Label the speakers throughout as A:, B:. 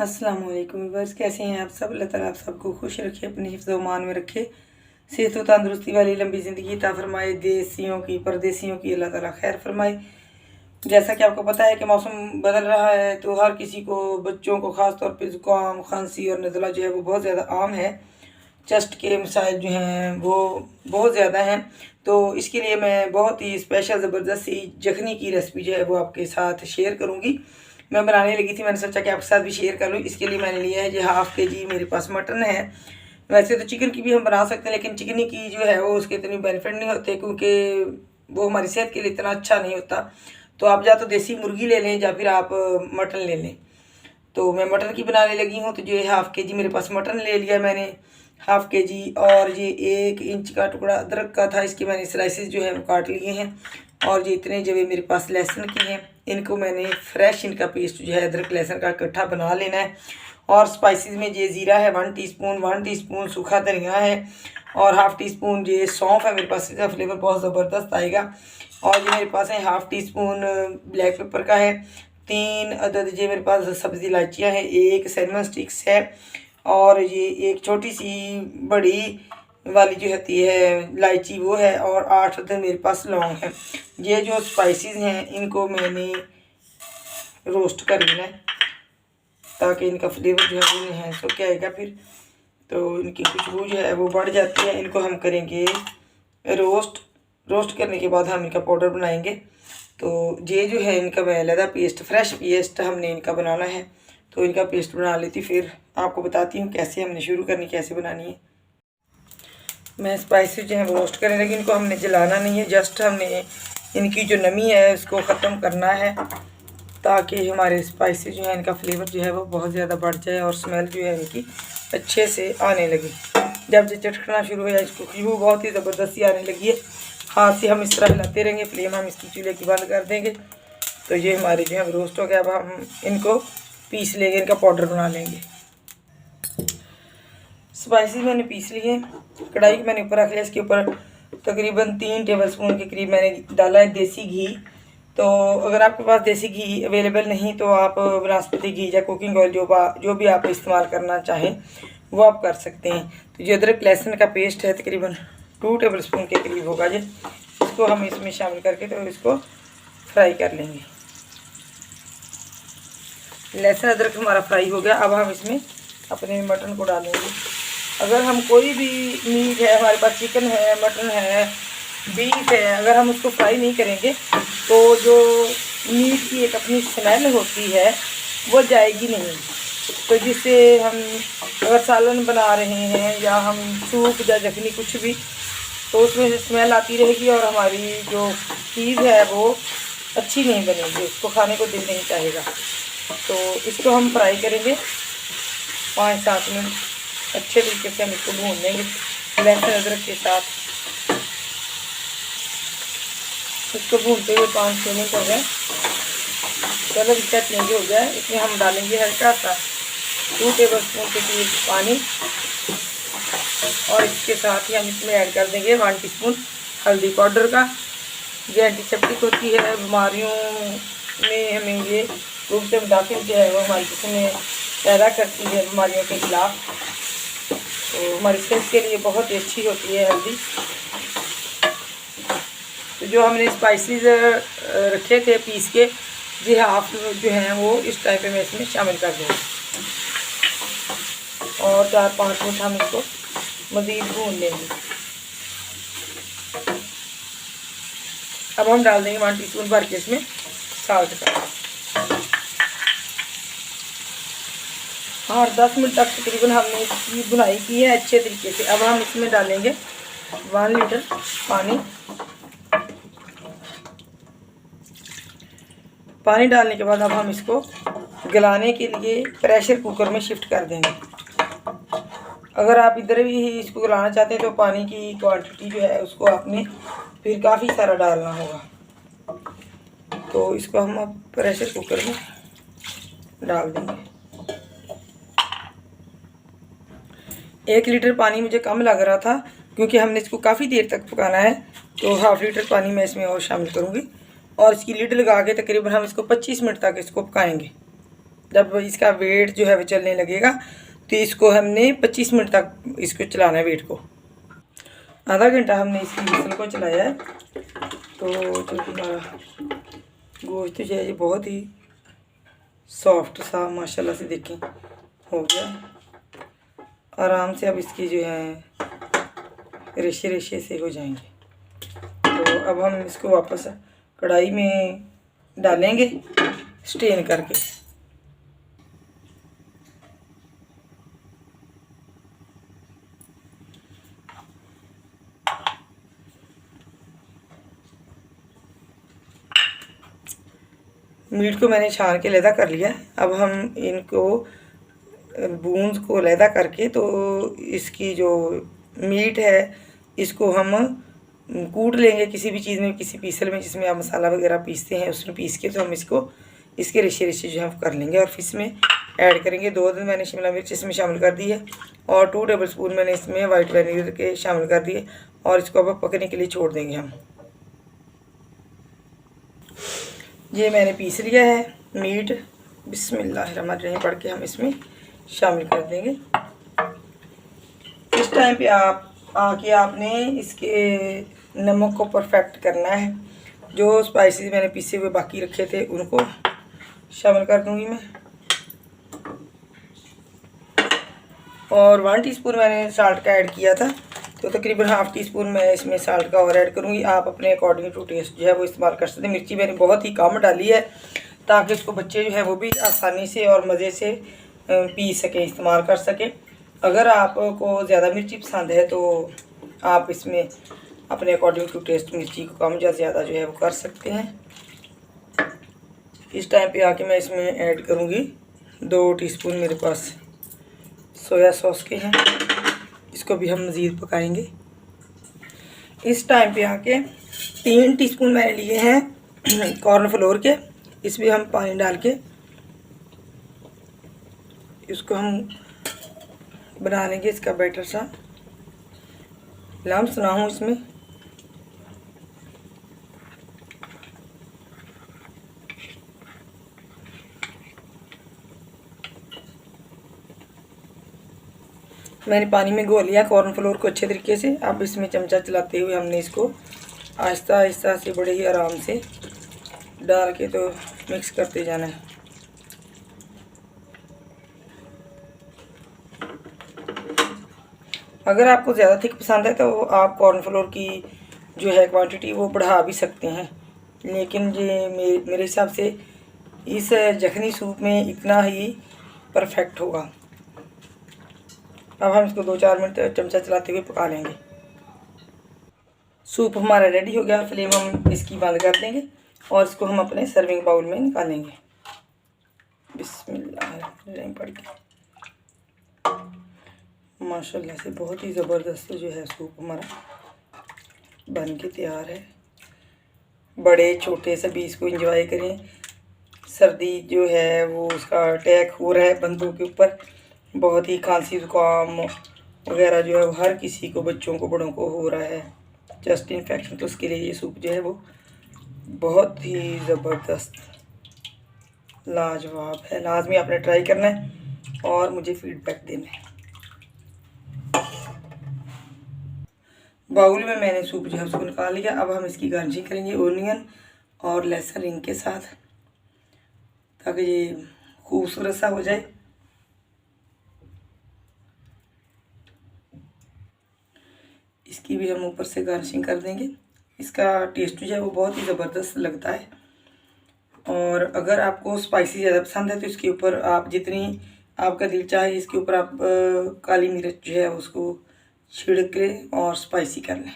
A: अस्सलाम वालेकुम व्यूअर्स, कैसे हैं आप सब। अल्लाह ताला आप सबको खुश रखे, अपने हिफ्ज़ व मान में रखे, सेहत व तंदुरुस्ती वाली लंबी ज़िंदगी अता फरमाए। देसियों की परदेसियों की अल्लाह ताला खैर फरमाए। जैसा कि आपको पता है कि मौसम बदल रहा है, तो हर किसी को, बच्चों को ख़ास तौर पे ज़ुकाम, खांसी और नज़ला जो है वो बहुत ज़्यादा आम है। चेस्ट के मसाइल जो हैं वो बहुत ज़्यादा हैं। तो इसके लिए मैं बहुत ही स्पेशल ज़बरदस्त सी जखनी की रेसिपी जो है वो आपके साथ शेयर करूँगी। मैं बनाने लगी थी, मैंने सोचा कि आपके साथ भी शेयर कर लूँ। इसके लिए मैंने लिया है जी हाफ़ के जी मेरे पास मटन है। वैसे तो चिकन की भी हम बना सकते हैं, लेकिन चिकनी की जो है वो उसके इतने बेनिफिट नहीं होते, क्योंकि वो हमारी सेहत के लिए इतना अच्छा नहीं होता। तो आप या तो देसी मुर्गी ले लें या फिर आप मटन ले लें। तो मैं मटन की बनाने लगी हूँ। तो ये हाफ़ के जी मेरे पास मटन ले लिया मैंने, हाफ़ के जी। और ये 1 इंच का टुकड़ा अदरक का था, इसके मैंने स्लाइसेस जो है वो काट लिए हैं। और ये इतने जवे मेरे पास लहसुन की हैं, इनको मैंने फ्रेश इनका पेस्ट जो है अदरक लहसुन का इकट्ठा बना लेना है। और स्पाइसेस में ये ज़ीरा है 1 टीस्पून सूखा धनिया है, और हाफ़ टी स्पून ये सौंफ है मेरे पास, इसका फ्लेवर बहुत ज़बरदस्त आएगा। और ये मेरे पास है half tea spoon black pepper का है, 3 अदद ये मेरे पास सब्ज़ी इलायचियाँ हैं, 1 सिनेमन स्टिक्स है, और ये एक छोटी सी बड़ी वाली जो होती है इलायची वो है, और 8 अदद मेरे पास लौंग है। ये जो स्पाइसेस हैं इनको मैंने रोस्ट कर लेना है, ताकि इनका फ्लेवर जो है वो इन्हेंस होकर आएगा फिर, तो इनकी खुशबू जो है वो बढ़ जाती है। इनको हम करेंगे रोस्ट करने के बाद हम इनका पाउडर बनाएंगे। तो ये जो है इनका मैं अलहदा पेस्ट, फ्रेश पेस्ट हमने इनका बनाना है। तो इनका पेस्ट बना लेती, फिर आपको बताती हूँ कैसे हमने शुरू करनी, कैसे बनानी है। मैं स्पाइसेस जो है वो रोस्ट करने लगी। इनको हमने जलाना नहीं है, जस्ट हमने इनकी जो नमी है उसको ख़त्म करना है, ताकि हमारे स्पाइसेस जो है इनका फ्लेवर जो है वो बहुत ज़्यादा बढ़ जाए और स्मेल जो है इनकी अच्छे से आने लगे। जब ये चटकना शुरू हो जाए, इसको खुशबू बहुत ही ज़बरदस्ती आने लगी है, हाथ से हम इस तरह हिलाते रहेंगे। फ्लेम हम इसकी चूल्हे की बंद कर देंगे। तो ये हमारे जो है रोस्ट हो गया। अब हम इनको पीस लेंगे, इनका पाउडर बना लेंगे। स्पाइसेस मैंने पीस लिए, कढ़ाई को मैंने ऊपर रख लिया। इसके ऊपर तकरीबन 3 टेबलस्पून के करीब मैंने डाला है देसी घी। तो अगर आपके पास देसी घी अवेलेबल नहीं तो आप वनस्पति घी या कुकिंग ऑयल जो भी आप इस्तेमाल करना चाहें वो आप कर सकते हैं। तो जो अदरक लहसुन का पेस्ट है तकरीबन 2 टेबलस्पून के करीब होगा जी, इसको हम इसमें शामिल करके तो इसको फ्राई कर लेंगे। लहसुन अदरक हमारा फ्राई हो गया। अब हम इसमें अपने मटन को डालेंगे। अगर हम कोई भी मीट है, हमारे पास चिकन है, मटन है, बीफ है, अगर हम उसको फ्राई नहीं करेंगे तो जो मीट की एक अपनी स्मेल होती है वो जाएगी नहीं। तो जिससे हम अगर सालन बना रहे हैं या हम सूप या जखनी कुछ भी, तो उसमें से स्मेल आती रहेगी और हमारी जो चीज़ है वो अच्छी नहीं बनेगी, उसको खाने को दिल नहीं चाहेगा। तो इसको हम फ्राई करेंगे 5-7 मिनट अच्छे तरीके से। हम इसको भून लेंगे लहसुन अदरक के साथ। इसको भूनते हुए 5-6 मिनट हो गए, कलर इसका चेंज हो गया है। इसमें हम डालेंगे हल्का सा 2 टेबलस्पून के करीब पानी, और इसके साथ ही हम इसमें ऐड कर देंगे 1 टीस्पून हल्दी पाउडर का। ये एंटीसेप्टिक होती है, बीमारियों में हमें ये रूप से मुदाफ़िर जो है वो हमारे जिस्म में पैदा करती है बीमारियों के खिलाफ। तो हमारी सेहत के लिए बहुत ही अच्छी होती है हल्दी। तो जो हमने स्पाइसेस रखे थे पीस के, जी हाफ जो हैं वो इस टाइप में इसमें शामिल कर देंगे, और 4-5 मिनट हम इसको मज़ीद भून लेंगे। अब हम डाल देंगे 1 टीस्पून भर के इसमें साल्ट का, और 10 मिनट तक तकरीबन हमने इसकी बुनाई की है अच्छे तरीके से। अब हम इसमें डालेंगे 1 लीटर पानी। पानी डालने के बाद अब हम इसको गलाने के लिए प्रेशर कुकर में शिफ्ट कर देंगे। अगर आप इधर भी इसको गलाना चाहते हैं तो पानी की क्वांटिटी जो है उसको आपने फिर काफ़ी सारा डालना होगा। तो इसको हम अब प्रेशर कुकर में डाल देंगे। 1 लीटर पानी मुझे कम लग रहा था, क्योंकि हमने इसको काफ़ी देर तक पकाना है। तो हाफ़ लीटर पानी मैं इसमें और शामिल करूँगी, और इसकी लिड लगा के तकरीबन हम इसको 25 मिनट तक इसको पकाएंगे। जब इसका वेट जो है वो चलने लगेगा तो इसको हमने 25 मिनट तक इसको चलाना है। वेट को आधा घंटा हमने इसकी विसल को चलाया है। तो जो हमारा गोश्त जो है ये बहुत ही सॉफ्ट सा माशाल्लाह से देखें हो गया आराम से। अब इसकी जो है रेशे रेशे से हो जाएंगे। तो अब हम इसको वापस कढ़ाई में डालेंगे स्टेन करके। मीट को मैंने छान के अलहदा कर लिया। अब हम इनको बूंद को अलहदा करके तो इसकी जो मीट है इसको हम कूट लेंगे किसी भी चीज़ में, किसी पीसल में जिसमें आप मसाला वगैरह पीसते हैं उसमें पीस के तो हम इसको इसके रेशे रेशे जो है कर लेंगे। और फिर इसमें ऐड करेंगे 2 दिन मैंने शिमला मिर्च इसमें शामिल कर दी है और 2 टेबल स्पून मैंने इसमें वाइट विनेगर के शामिल कर दिए और इसको अब पकने के लिए छोड़ देंगे हम। ये मैंने पीस लिया है मीट। बिस्मिल्लाहिर्रहमानिर्रहीम पढ़ के हम इसमें शामिल कर देंगे। इस टाइम पे आके आपने इसके नमक को परफेक्ट करना है। जो स्पाइसेस मैंने पीसे हुए बाकी रखे थे उनको शामिल कर दूंगी मैं। और 1 टीस्पून मैंने साल्ट का ऐड किया था तो तकरीबन ½ टीस्पून मैं इसमें साल्ट का और ऐड करूँगी। आप अपने अकॉर्डिंग टू टेस्ट जो है वो इस्तेमाल कर सकते हैं। मिर्ची मैंने बहुत ही कम डाली है ताकि उसको बच्चे जो है वो भी आसानी से और मज़े से पी सकें, इस्तेमाल कर सकें। अगर आपको ज़्यादा मिर्ची पसंद है तो आप इसमें अपने अकॉर्डिंग टू टेस्ट मिर्ची को कम या ज़्यादा जो है वो कर सकते हैं। इस टाइम पे आके मैं इसमें ऐड करूँगी 2 टीस्पून मेरे पास सोया सॉस के हैं। इसको भी हम मज़ीद पकाएंगे। इस टाइम पे आके 3 टीस्पून मैंने लिए हैं कॉर्नफ्लोर के। इसमें हम पानी डाल के इसको हम बना लेंगे इसका बैटर सा, लम्स ना हो इसमें। मैंने पानी में घोल लिया कॉर्नफ्लोर को अच्छे तरीके से। अब इसमें चमचा चलाते हुए हमने इसको आहिस्ता आहिस्ता से बड़े ही आराम से डाल के तो मिक्स करते जाना है। अगर आपको ज़्यादा थिक पसंद है तो आप कॉर्नफ्लोर की जो है क्वांटिटी वो बढ़ा भी सकते हैं, लेकिन ये मेरे हिसाब से इस यखनी सूप में इतना ही परफेक्ट होगा। अब हम इसको 2-4 मिनट चमचा चलाते हुए पका लेंगे। सूप हमारा रेडी हो गया। फ्लेम हम इसकी बंद कर देंगे और इसको हम अपने सर्विंग बाउल में निकालेंगे। बिस्मिल्लाह पड़ के माशाल्लाह से बहुत ही ज़बरदस्त जो है सूप हमारा बन के तैयार है। बड़े छोटे सभी इसको एंजॉय करें। सर्दी जो है वो उसका अटैक हो रहा है बंदों के ऊपर, बहुत ही खांसी जुकाम वगैरह जो है वो हर किसी को, बच्चों को बड़ों को हो रहा है, चेस्ट इन्फेक्शन। तो उसके लिए ये सूप जो है वो बहुत ही ज़बरदस्त लाजवाब है। लाजमी आपने ट्राई करना है और मुझे फीडबैक देना है। बाउल में मैंने सूप जो है उसको निकाल लिया। अब हम इसकी गार्निशिंग करेंगे ओनियन और लहसुन रिंग के साथ ताकि ये खूबसूरत सा हो जाए। इसकी भी हम ऊपर से गार्निशिंग कर देंगे। इसका टेस्ट जो है वो बहुत ही ज़बरदस्त लगता है। और अगर आपको स्पाइसी ज़्यादा पसंद है तो इसके ऊपर आप जितनी आपका दिल चाहे इसके ऊपर आप काली मिर्च जो है उसको छिड़क लें और स्पाइसी कर लें।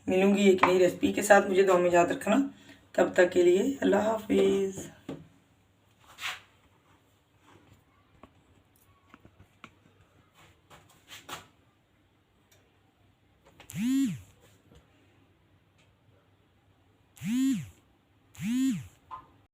A: मिलूंगी एक नई रेसिपी के साथ। मुझे दुआ में याद रखना। तब तक के लिए अल्लाह हाफिज़।